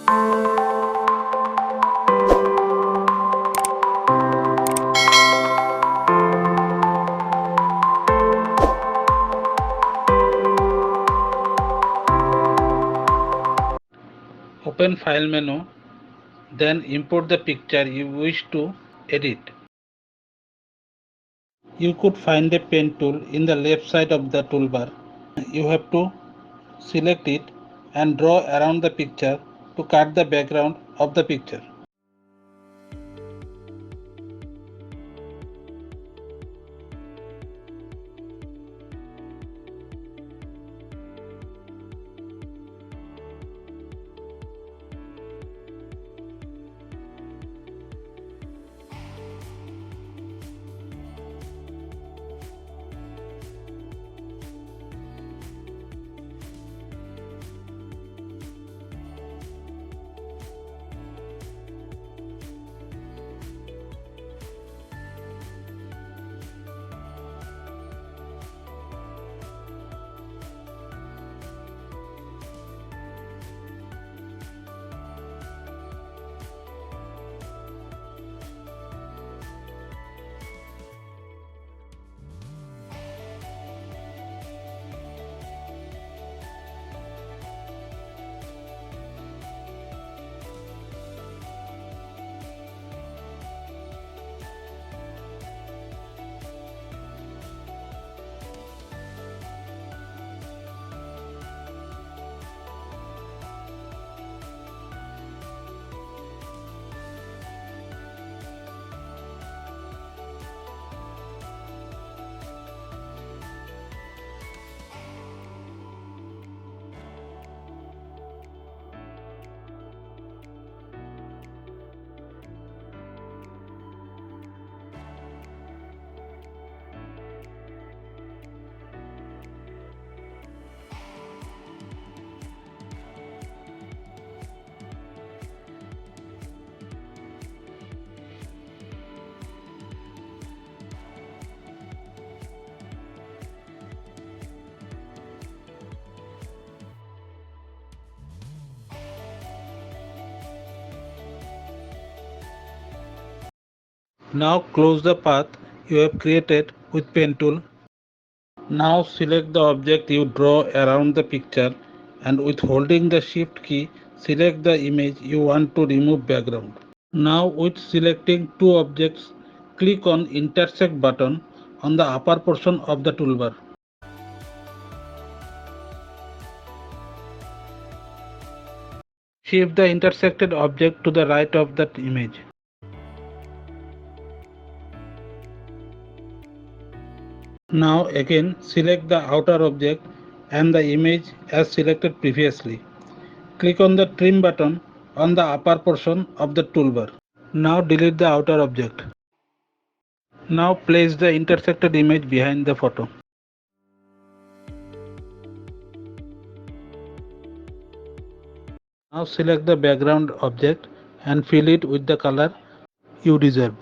Open File menu, then import the picture you wish to edit. You could find a pen tool in the left side of the toolbar. You have to select it and draw around the picture to cut the background of the picture. Now close the path you have created with pen tool. Now select the object you draw around the picture and with holding the shift key select the image you want to remove background. Now with selecting two objects click on intersect button on the upper portion of the toolbar. Shift the intersected object to the right of that image. Now again select the outer object and the image as selected previously. Click on the trim button on the upper portion of the toolbar. Now delete the outer object. Now place the intersected image behind the photo. Now select the background object and fill it with the color you deserve.